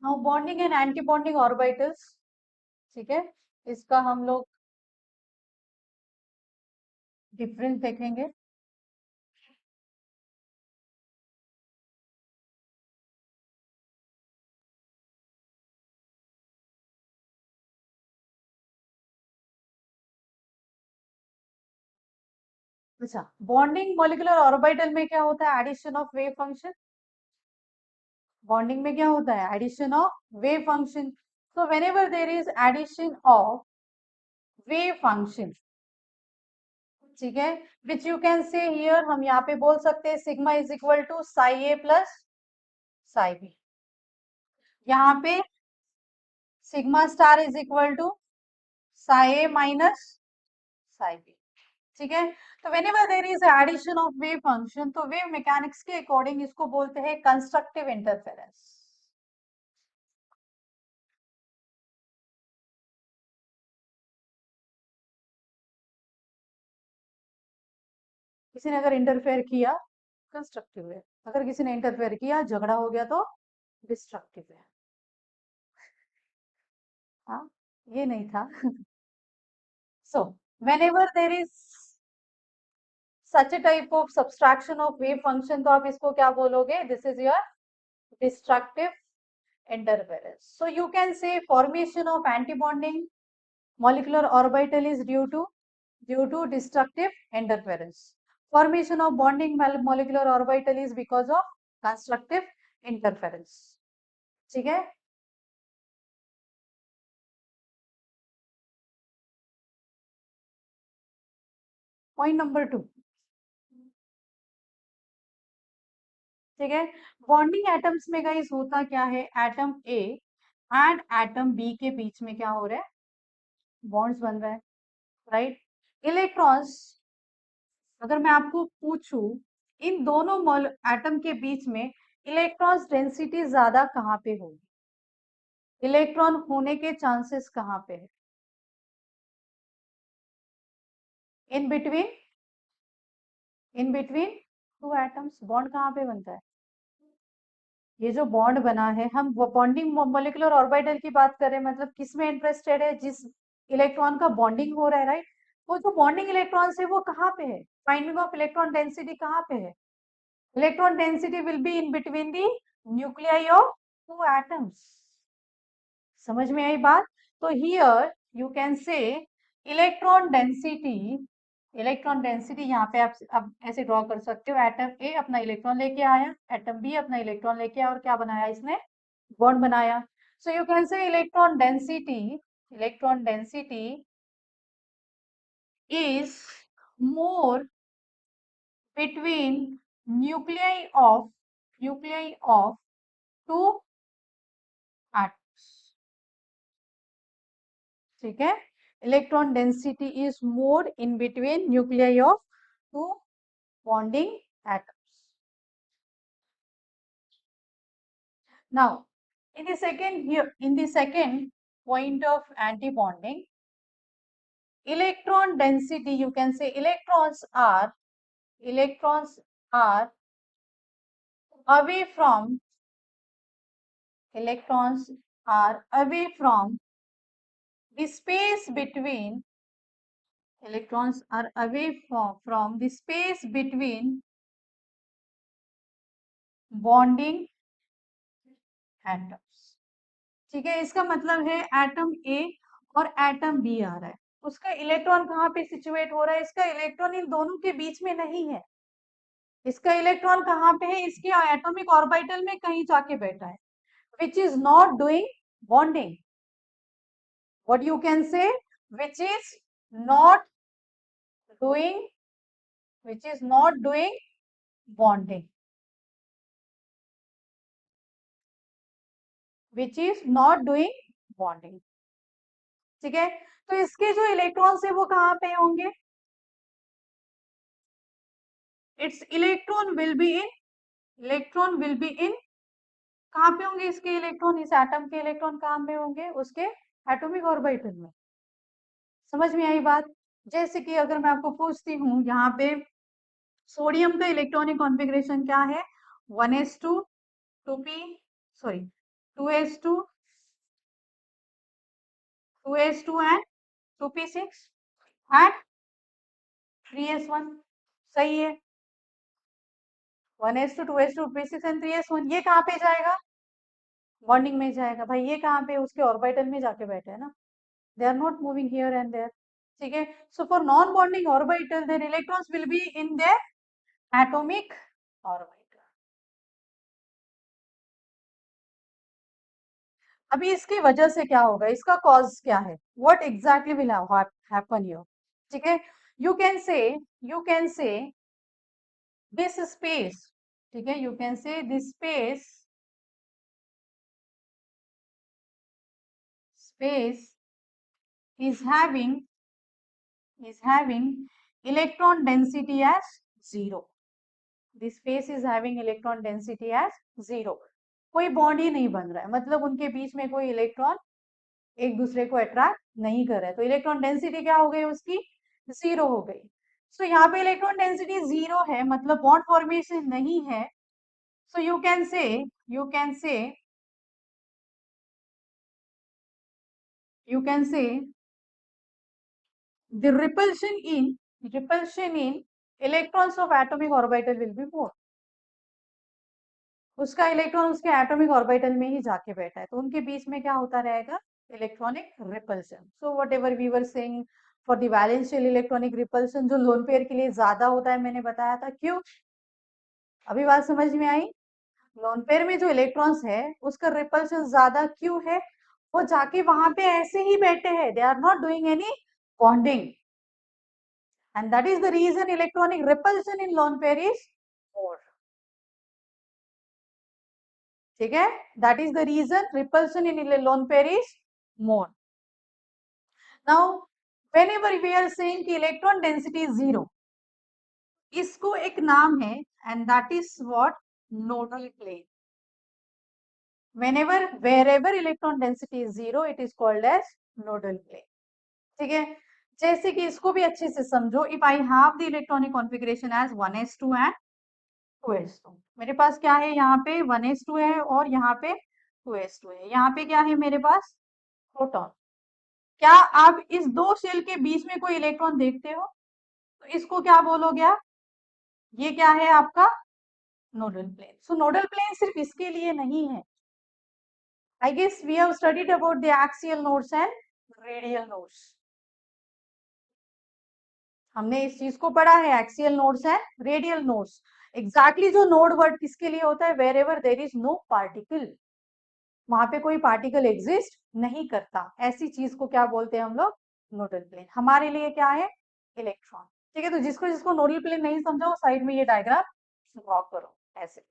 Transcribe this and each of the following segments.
Now bonding and anti bonding orbitals, ठीक है, इसका हम लोग डिफरेंस देखेंगे। अच्छा, बॉन्डिंग मॉलिक्यूलर ऑर्बिटल में क्या होता है? Addition of wave function. Bonding में क्या होता है? Addition of wave function. So whenever there is addition of wave function, ठीक है, which you can say here, हम यहाँ पे बोल सकते हैं sigma is equal to psi A plus psi B. यहाँ पे sigma star is equal to psi A minus psi B, ठीक है। तो whenever there is addition of wave function, तो वेव मैकेनिक्स के अकॉर्डिंग इसको बोलते हैं कंस्ट्रक्टिव इंटरफेरेंस। किसी ने अगर इंटरफेयर किया कंस्ट्रक्टिव है, अगर किसी ने इंटरफेयर किया झगड़ा हो गया तो डिस्ट्रक्टिव है। हाँ, ये नहीं था। So whenever there is such a type of subtraction of wave function, तो आप इसको क्या बोलोगे? This is your destructive interference. So you can say formation of antibonding molecular orbital is due to destructive interference. Formation of bonding molecular orbital is because of constructive interference. ठीक है? Point number 2, ठीक है, bonding atoms में guys होता क्या है? Atom A and atom B के बीच में क्या हो रहा है? बॉन्ड्स बन रहा है, राइट। इलेक्ट्रॉन्स, अगर मैं आपको पूछूं इन दोनों एटम के बीच में इलेक्ट्रॉन्स डेंसिटी ज्यादा कहाँ पे होगी? इलेक्ट्रॉन होने के चांसेस कहाँ पे है? In between, in between two atoms bond कहाँ पे बनता है? ये जो बॉन्ड बना है, हम बॉन्डिंग मॉलिक्यूलर ऑर्बिटल की बात करें, मतलब किस में इंटरेस्टेड है? जिस इलेक्ट्रॉन का बॉन्डिंग हो रहा है, राइट। वो जो बॉन्डिंग इलेक्ट्रॉन है वो कहाँ पे है? फाइंडिंग ऑफ इलेक्ट्रॉन डेंसिटी कहाँ पे है? Electron density will be in between the nuclei of two atoms. समझ में आई बात? तो here you can say electron density, electron density यहाँ पे आप ऐसे ड्रॉ कर सकते हो, एटम ए अपना इलेक्ट्रॉन लेके आया, एटम बी अपना इलेक्ट्रॉन लेके आया और क्या बनाया इसने? बॉन्ड बनाया। So you can say electron density, electron density is more between nuclei of two atoms, ठीक है। Electron density is more in between nuclei of two bonding atoms. Now in the second point of anti-bonding, electron density, you can say electrons are away from, electrons are away from the space between, electrons are away from the space between bonding atoms, ठीक है। इसका मतलब है atom ए और atom B आ रहा है, उसका electron कहाँ पे सिचुएट हो रहा है? इसका इलेक्ट्रॉन इन दोनों के बीच में नहीं है, इसका इलेक्ट्रॉन कहाँ पे है? इसके एटॉमिक ऑर्बिटल में कहीं जाके बैठा है, which is not doing bonding. What you can say? Which is not doing, which is not doing bonding, which is not doing bonding, ठीक है। तो इसके जो इलेक्ट्रॉन्स है वो कहाँ पे होंगे? It's electron will be in, electron will be इन, कहाँ पे होंगे इसके इलेक्ट्रॉन? इस एटम के इलेक्ट्रॉन कहाँ में होंगे? उसके एटॉमिक ऑर्बिटल में। समझ में आई बात? जैसे कि अगर मैं आपको पूछती हूँ यहाँ पे सोडियम का इलेक्ट्रॉनिक कॉन्फ़िगरेशन क्या है? 1s2 2p, sorry 2s2 2s2 and 2p6 and 3s1 सही है। 1s2 2s2 2p6 and 3s1 ये कहाँ पे जाएगा? बॉन्डिंग में जाएगा भाई। ये कहाँ पे? उसके ऑर्बिटल में जाके बैठे है ना। They are not moving here and there. ठीक है। So for non bonding orbital there electrons will be in their atomic orbital. अभी इसकी वजह से क्या होगा? इसका कॉज क्या है? What exactly will happen here? ठीक है। यू कैन से यू कैन से दिस स्पेस, ठीक है, यू कैन से this space is having electron density as 0. This space is having electron density as 0. कोई बॉन्ड ही नहीं बन रहा है, मतलब उनके बीच में कोई इलेक्ट्रॉन एक दूसरे को अट्रैक्ट नहीं कर रहा है, तो इलेक्ट्रॉन डेंसिटी क्या हो गई उसकी? 0 हो गई। सो यहाँ पे इलेक्ट्रॉन डेंसिटी 0 है, मतलब बॉन्ड फॉर्मेशन नहीं है। सो यू कैन से the repulsion in electrons of atomic orbital will be more. उसका इलेक्ट्रॉन उसके एटॉमिक ऑर्बिटल में ही जाके बैठा है, तो उनके बीच में क्या होता रहेगा? Electronic repulsion. So whatever we were saying for the valential electronic repulsion जो लोन पेयर के लिए ज्यादा होता है, मैंने बताया था क्यों। अभी बात समझ में आई? लोन पेयर में जो इलेक्ट्रॉन्स है उसका रिपल्शन ज्यादा क्यों है? वो जाके वहां पे ऐसे ही बैठे हैं, they are not doing any bonding, and that is the reason electronic repulsion in lone pair is more. ठीक है, that is the reason repulsion in lone pair is more. Now whenever we are saying कि electron density is 0, इसको एक नाम है and that is what? Nodal plane. Wherever electron density is 0, it is called as nodal plane. ठीक है। जैसे कि इसको भी अच्छे से समझो, if I have the electronic configuration as 1s2 and 2s2, मेरे पास क्या है? यहाँ पे 1s2 है और यहाँ पे 2s2 है। यहाँ पे क्या है मेरे पास? प्रोटॉन। क्या आप इस दो शेल के बीच में कोई इलेक्ट्रॉन देखते हो? तो इसको क्या बोलोगे आप? ये क्या है आपका? Nodal plane. So nodal plane सिर्फ इसके लिए नहीं है। I guess we have studied about the axial nodes and radial nodes. हमने इस चीज को पढ़ा है, axial nodes and radial nodes. Exactly जो नोड वर्ड किसके लिए होता है? Wherever there is no particle, वहां पे कोई पार्टिकल एग्जिस्ट नहीं करता, ऐसी चीज को क्या बोलते हैं हम लोग? Nodal plane. हमारे लिए क्या है? इलेक्ट्रॉन। ठीक है। तो जिसको जिसको नोडल प्लेन नहीं समझा वो साइड में ये डायग्राम ड्रॉ करो ऐसे।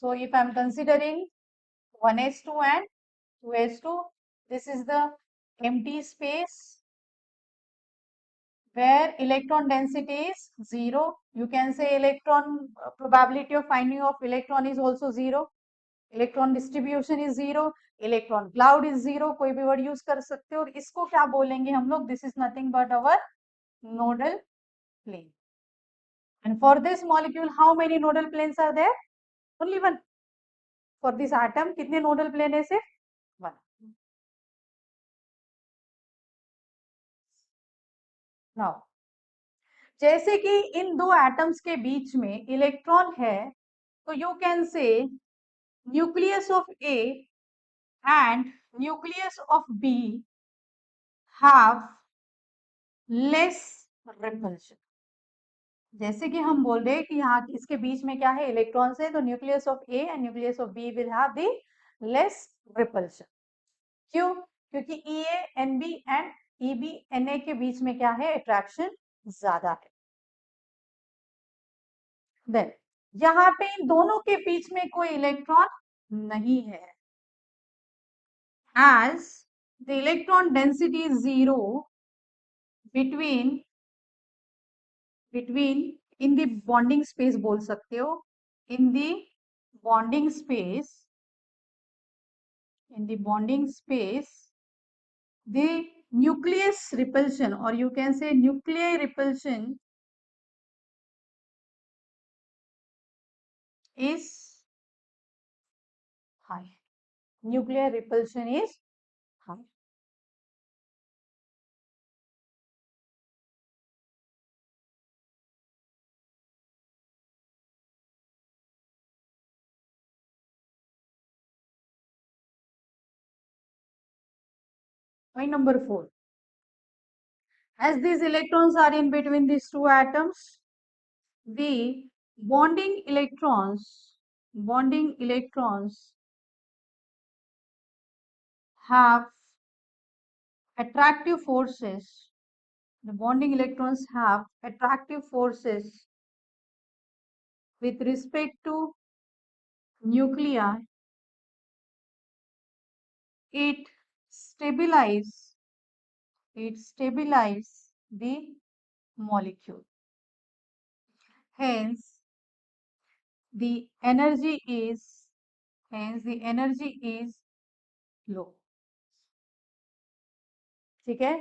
So if I am considering 1s2 and 2s2, this is the empty space where electron density is 0. You can say electron probability of finding of electron is also 0. Electron distribution is 0, electron cloud is 0, कोई भी word use कर सकते हो। और इसको क्या बोलेंगे हम लोग? This is nothing but our nodal plane. And for this molecule how many nodal planes are there? Only one. For this atom कितने नोडल प्लेन है? सिर्फ वन। नाउ जैसे कि इन दो एटम्स के बीच में इलेक्ट्रॉन है, तो यू कैन से nucleus of A and nucleus of B have less repulsion। जैसे कि हम बोल रहे हैं कि यहाँ इसके बीच में क्या है? इलेक्ट्रॉन्स है, तो nucleus of A and nucleus of B will have the less repulsion. क्यों? क्योंकि E A N B and E B N A के बीच में क्या है? अट्रैक्शन ज्यादा है। देन यहाँ पे इन दोनों के बीच में कोई इलेक्ट्रॉन नहीं है, as the electron density is 0 between in the bonding space बोल सकते हो, in the bonding space the nucleus repulsion, or you can say nuclear repulsion is high. Nuclear repulsion is high. Point number 4. As these electrons are in between these two atoms, the bonding electrons have attractive forces. The bonding electrons have attractive forces with respect to nuclei. It stabilizes the molecule. Hence, the energy is low. ठीक है.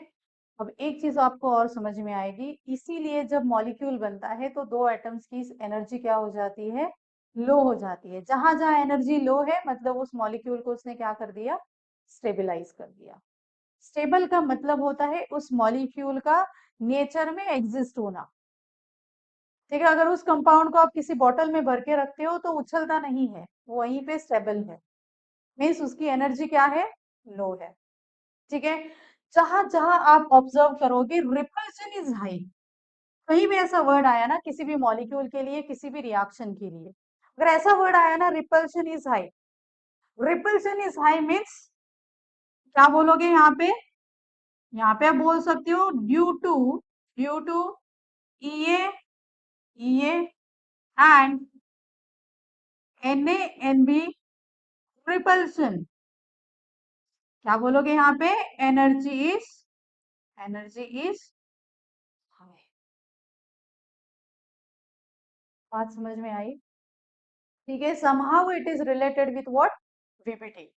अब एक चीज आपको और समझ में आएगी, इसीलिए जब मॉलिक्यूल बनता है तो दो एटम्स की एनर्जी क्या हो जाती है, लो हो जाती है. जहां जहां एनर्जी लो है मतलब उस मॉलिक्यूल को उसने क्या कर दिया, स्टेबलाइज कर दिया. स्टेबल का मतलब होता है उस मॉलिक्यूल का नेचर में एग्जिस्ट होना. ठीक है, अगर उस कंपाउंड को आप किसी बॉटल में भर के रखते हो तो उछलता नहीं है, वो वहीं पे स्टेबल है. मीन्स उसकी एनर्जी क्या है, लो है. ठीक है. जहां जहां आप ऑब्जर्व करोगे रिपल्शन इज हाई. कहीं भी ऐसा वर्ड आया ना किसी भी मॉलिक्यूल के लिए, किसी भी रिएक्शन के लिए, अगर ऐसा वर्ड आया ना रिपल्शन इज हाई मीन्स क्या बोलोगे यहाँ पे, यहाँ पे आप बोल सकते हो due to EA and NA repulsion. क्या बोलोगे यहाँ पे, एनर्जी इज हाई. बात समझ में आई. ठीक है. Somehow it is related with what, VBT.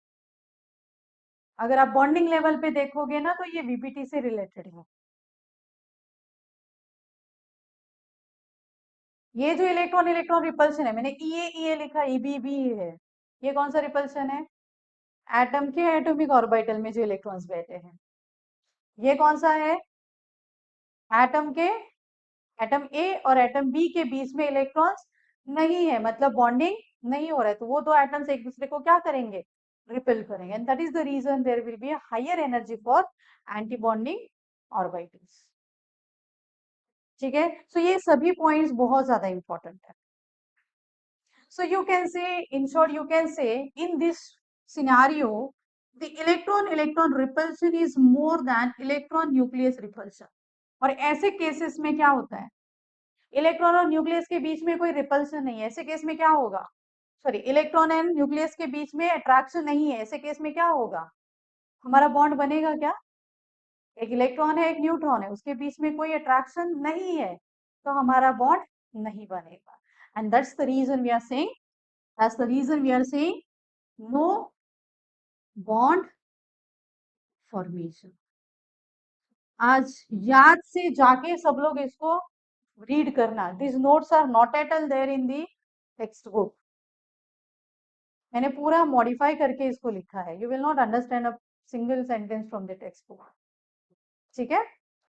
अगर आप बॉन्डिंग लेवल पे देखोगे ना तो ये वीबीटी से रिलेटेड है. ये जो इलेक्ट्रॉन इलेक्ट्रॉन रिपल्शन है, मैंने ई ए लिखा, ईबीबी है, ये कौन सा रिपल्शन है, एटम के एटॉमिक ऑर्बिटल में जो इलेक्ट्रॉन्स बैठे हैं. ये कौन सा है, एटम के, एटम ए और एटम बी के बीच में इलेक्ट्रॉन्स नहीं है, मतलब बॉन्डिंग नहीं हो रहा है, तो वो दो एटम्स एक दूसरे को क्या करेंगे, रिपेल करेंगे. And that is the reason there will be a higher energy for anti bonding orbitals. ठीक है. सो ये सभी पॉइंट्स बहुत ज्यादा इंपॉर्टेंट है. So you can say, in short, you can say in this scenario, the electron-electron repulsion is more than electron-nucleus repulsion. और ऐसे cases में क्या होता है, इलेक्ट्रॉन और न्यूक्लियस के बीच में कोई रिपल्शन नहीं है, ऐसे केस में क्या होगा, सॉरी, इलेक्ट्रॉन एंड न्यूक्लियस के बीच में अट्रैक्शन नहीं है, ऐसे केस में क्या होगा, हमारा बॉन्ड बनेगा क्या, एक इलेक्ट्रॉन है एक न्यूट्रॉन है, उसके बीच में कोई अट्रैक्शन नहीं है, तो हमारा बॉन्ड नहीं बनेगा. And that's the reason we are saying, that's the reason we are saying no bond formation. आज याद से जाके सब लोग इसको रीड करना. This notes are not at all there in the text book. मैंने पूरा मॉडिफाई करके इसको लिखा है. You will not understand a single sentence from the text book. ठीक है.